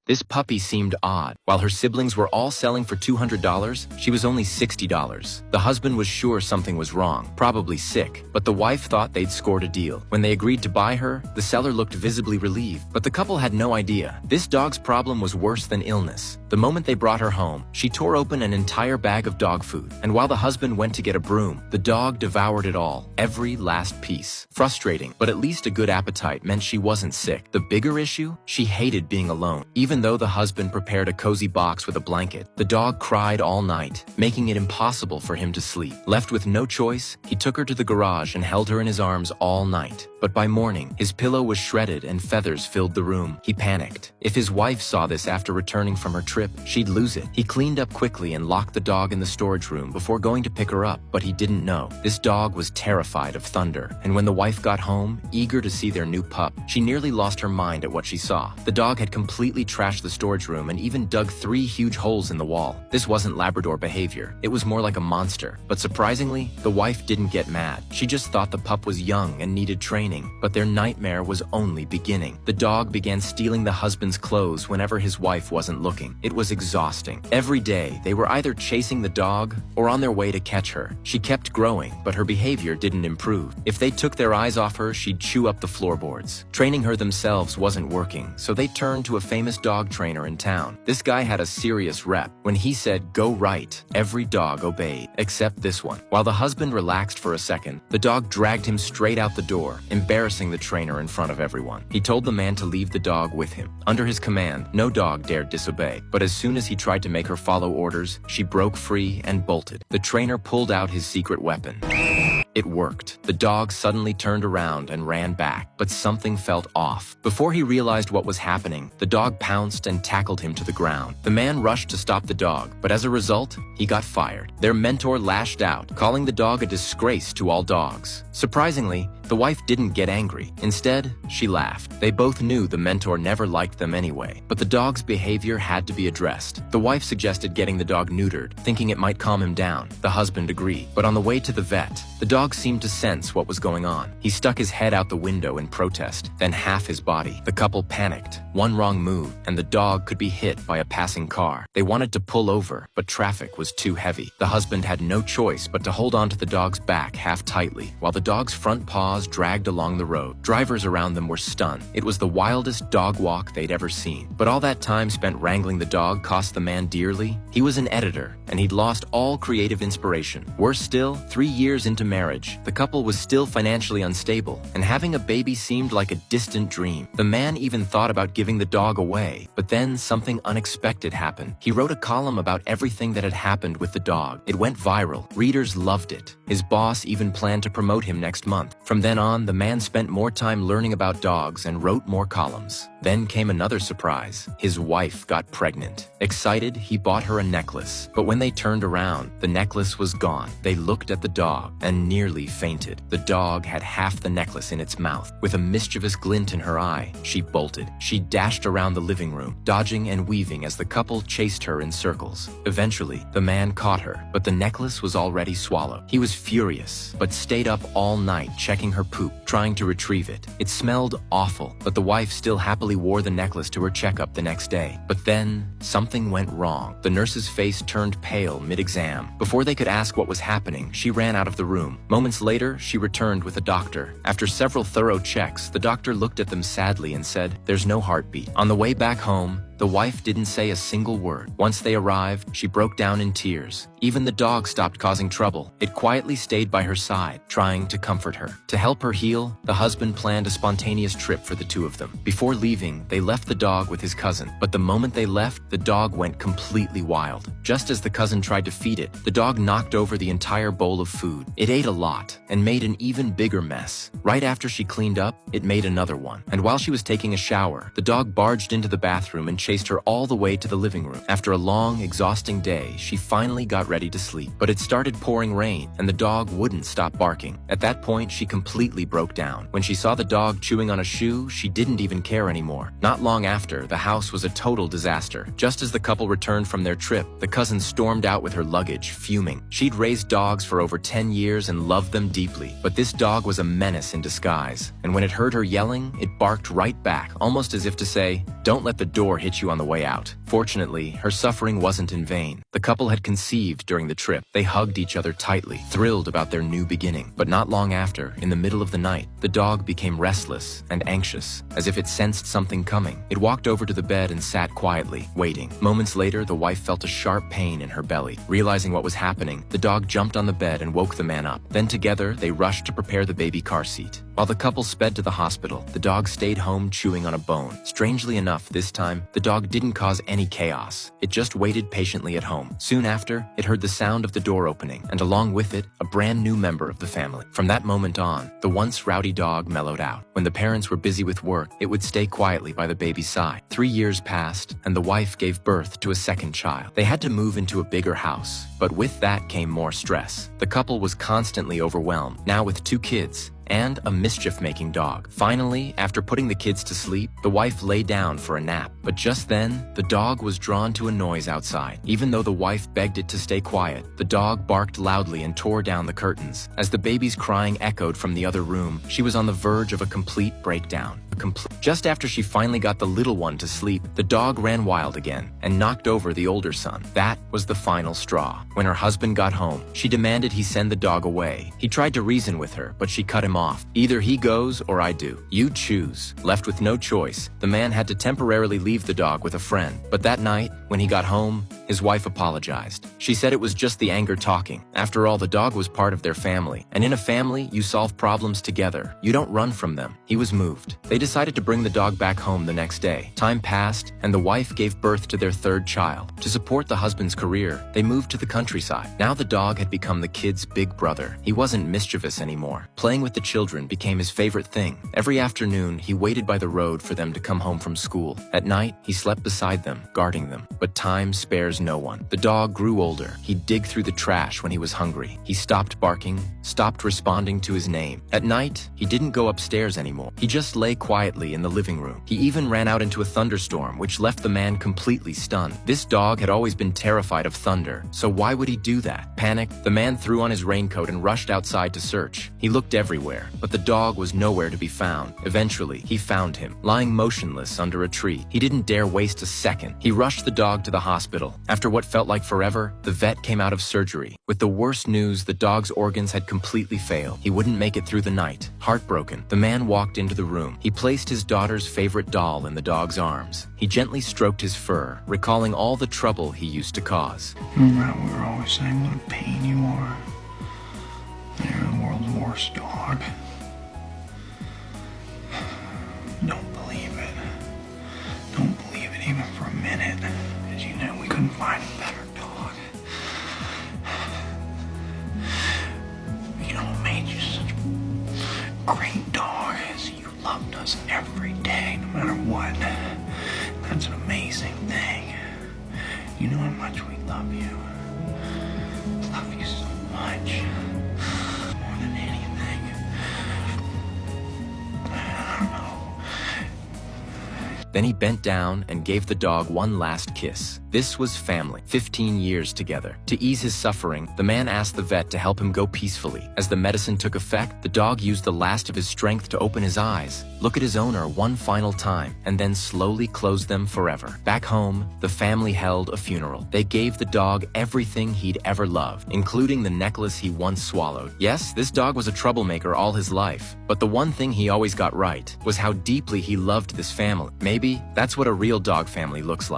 This puppy seemed odd. While her siblings were all selling for $200, she was only $60. The husband was sure something was wrong, probably sick, but the wife thought they'd scored a deal. When they agreed to buy her, the seller looked visibly relieved, but the couple had no idea. This dog's problem was worse than illness. The moment they brought her home, she tore open an entire bag of dog food, and while the husband went to get a broom, the dog devoured it all, every last piece. Frustrating, but at least a good appetite meant she wasn't sick. The bigger issue? She hated being alone. Even though the husband prepared a cozy box with a blanket, the dog cried all night, making it impossible for him to sleep. Left with no choice, he took her to the garage and held her in his arms all night. But by morning, his pillow was shredded and feathers filled the room. He panicked. If his wife saw this after returning from her trip, she'd lose it. He cleaned up quickly and locked the dog in the storage room before going to pick her up, but he didn't know. This dog was terrified of thunder, and when the wife got home, eager to see their new pup, she nearly lost her mind at what she saw. The dog had completely trashed the storage room and even dug 3 huge holes in the wall. This wasn't Labrador behavior. It was more like a monster. But surprisingly, the wife didn't get mad. She just thought the pup was young and needed training. But their nightmare was only beginning. The dog began stealing the husband's clothes whenever his wife wasn't looking. It was exhausting. Every day, they were either chasing the dog or on their way to catch her. She kept growing, but her behavior didn't improve. If they took their eyes off her, she'd chew up the floorboards. Training her themselves wasn't working, so they turned to a famous dog trainer in town. This guy had a serious rep. When he said, "Go right," every dog obeyed, except this one. While the husband relaxed for a second, the dog dragged him straight out the door, embarrassing the trainer in front of everyone. He told the man to leave the dog with him. Under his command, no dog dared disobey, but as soon as he tried to make her follow orders, she broke free and bolted. The trainer pulled out his secret weapon. It worked. The dog suddenly turned around and ran back, but something felt off. Before he realized what was happening, the dog pounced and tackled him to the ground. The man rushed to stop the dog, but as a result, he got fired. Their mentor lashed out, calling the dog a disgrace to all dogs. Surprisingly, the wife didn't get angry. Instead, she laughed. They both knew the mentor never liked them anyway, but the dog's behavior had to be addressed. The wife suggested getting the dog neutered, thinking it might calm him down. The husband agreed, but on the way to the vet, the dog seemed to sense what was going on. He stuck his head out the window in protest, then half his body. The couple panicked. One wrong move, and the dog could be hit by a passing car. They wanted to pull over, but traffic was too heavy. The husband had no choice but to hold on to the dog's back half tightly, while the dog's front paws dragged along the road. Drivers around them were stunned. It was the wildest dog walk they'd ever seen. But all that time spent wrangling the dog cost the man dearly. He was an editor, and he'd lost all creative inspiration. Worse still, 3 years into marriage, the couple was still financially unstable, and having a baby seemed like a distant dream. The man even thought about giving the dog away, but then something unexpected happened. He wrote a column about everything that had happened with the dog. It went viral. Readers loved it. His boss even planned to promote him next month. From then on, the man spent more time learning about dogs and wrote more columns. Then came another surprise. His wife got pregnant. Excited, he bought her a necklace. But when they turned around, the necklace was gone. They looked at the dog and nearly fainted. The dog had half the necklace in its mouth. With a mischievous glint in her eye, she bolted. She dashed around the living room, dodging and weaving as the couple chased her in circles. Eventually, the man caught her, but the necklace was already swallowed. He was furious, but stayed up all night checking her poop, trying to retrieve it. It smelled awful, but the wife still happily wore the necklace to her checkup the next day. But then, something went wrong. The nurse's face turned pale mid-exam. Before they could ask what was happening, she ran out of the room. Moments later, she returned with a doctor. After several thorough checks, the doctor looked at them sadly and said, "There's no heartbeat." On the way back home, the wife didn't say a single word. Once they arrived, she broke down in tears. Even the dog stopped causing trouble. It quietly stayed by her side, trying to comfort her. To help her heal, the husband planned a spontaneous trip for the two of them. Before leaving, they left the dog with his cousin. But the moment they left, the dog went completely wild. Just as the cousin tried to feed it, the dog knocked over the entire bowl of food. It ate a lot and made an even bigger mess. Right after she cleaned up, it made another one. And while she was taking a shower, the dog barged into the bathroom and chased her all the way to the living room. After a long, exhausting day, she finally got ready to sleep. But it started pouring rain, and the dog wouldn't stop barking. At that point, she completely broke down. When she saw the dog chewing on a shoe, she didn't even care anymore. Not long after, the house was a total disaster. Just as the couple returned from their trip, the cousin stormed out with her luggage, fuming. She'd raised dogs for over 10 years and loved them deeply, but this dog was a menace in disguise. And when it heard her yelling, it barked right back, almost as if to say, "Don't let the door hit catch you on the way out. Fortunately, her suffering wasn't in vain. The couple had conceived during the trip. They hugged each other tightly, thrilled about their new beginning. But not long after, in the middle of the night, the dog became restless and anxious, as if it sensed something coming. It walked over to the bed and sat quietly, waiting. Moments later, the wife felt a sharp pain in her belly. Realizing what was happening, the dog jumped on the bed and woke the man up. Then together, they rushed to prepare the baby car seat. While the couple sped to the hospital, the dog stayed home chewing on a bone. Strangely enough, this time, the dog didn't cause any chaos. It just waited patiently at home. Soon after, it heard the sound of the door opening, and along with it, a brand new member of the family. From that moment on, the once rowdy dog mellowed out. When the parents were busy with work, it would stay quietly by the baby's side. 3 years passed, and the wife gave birth to a second child. They had to move into a bigger house, but with that came more stress. The couple was constantly overwhelmed, now with 2 kids and a mischief-making dog. Finally, after putting the kids to sleep, the wife lay down for a nap. But just then, the dog was drawn to a noise outside. Even though the wife begged it to stay quiet, the dog barked loudly and tore down the curtains. As the baby's crying echoed from the other room, she was on the verge of a complete breakdown. Just after she finally got the little one to sleep, the dog ran wild again and knocked over the older son. That was the final straw. When her husband got home, she demanded he send the dog away. He tried to reason with her, but she cut him off. Either he goes or I do. You choose. Left with no choice, the man had to temporarily leave the dog with a friend. But that night, when he got home, his wife apologized. She said it was just the anger talking. After all, the dog was part of their family. And in a family, you solve problems together. You don't run from them. He was moved. They decided to bring the dog back home the next day. Time passed, and the wife gave birth to their 3rd child. To support the husband's career, they moved to the countryside. Now the dog had become the kids' big brother. He wasn't mischievous anymore. Playing with the children became his favorite thing. Every afternoon, he waited by the road for them to come home from school. At night, he slept beside them, guarding them. But time spares no one. The dog grew older. He'd dig through the trash when he was hungry. He stopped barking, stopped responding to his name. At night, he didn't go upstairs anymore. He just lay quietly in the living room. He even ran out into a thunderstorm, which left the man completely stunned. This dog had always been terrified of thunder, so why would he do that? Panicked, the man threw on his raincoat and rushed outside to search. He looked everywhere, but the dog was nowhere to be found. Eventually, he found him, lying motionless under a tree. He didn't dare waste a second. He rushed the dog to the hospital. After what felt like forever, the vet came out of surgery. With the worst news, the dog's organs had completely failed. He wouldn't make it through the night. Heartbroken, the man walked into the room. He placed his daughter's favorite doll in the dog's arms. He gently stroked his fur, recalling all the trouble he used to cause. Remember how we were always saying what a pain you are? You're the world's worst dog. Don't believe it. Don't believe it even for a minute. As you know, we couldn't find a better dog. You know what made you such a great dog is you loved us every day, no matter what. That's an amazing thing. You know how much we love you. Love you so much. More than anything. I don't know. Then he bent down and gave the dog one last kiss. This was family, 15 years together. To ease his suffering, the man asked the vet to help him go peacefully. As the medicine took effect, the dog used the last of his strength to open his eyes, look at his owner one final time, and then slowly close them forever. Back home, the family held a funeral. They gave the dog everything he'd ever loved, including the necklace he once swallowed. Yes, this dog was a troublemaker all his life, but the one thing he always got right was how deeply he loved this family. Maybe that's what a real dog family looks like.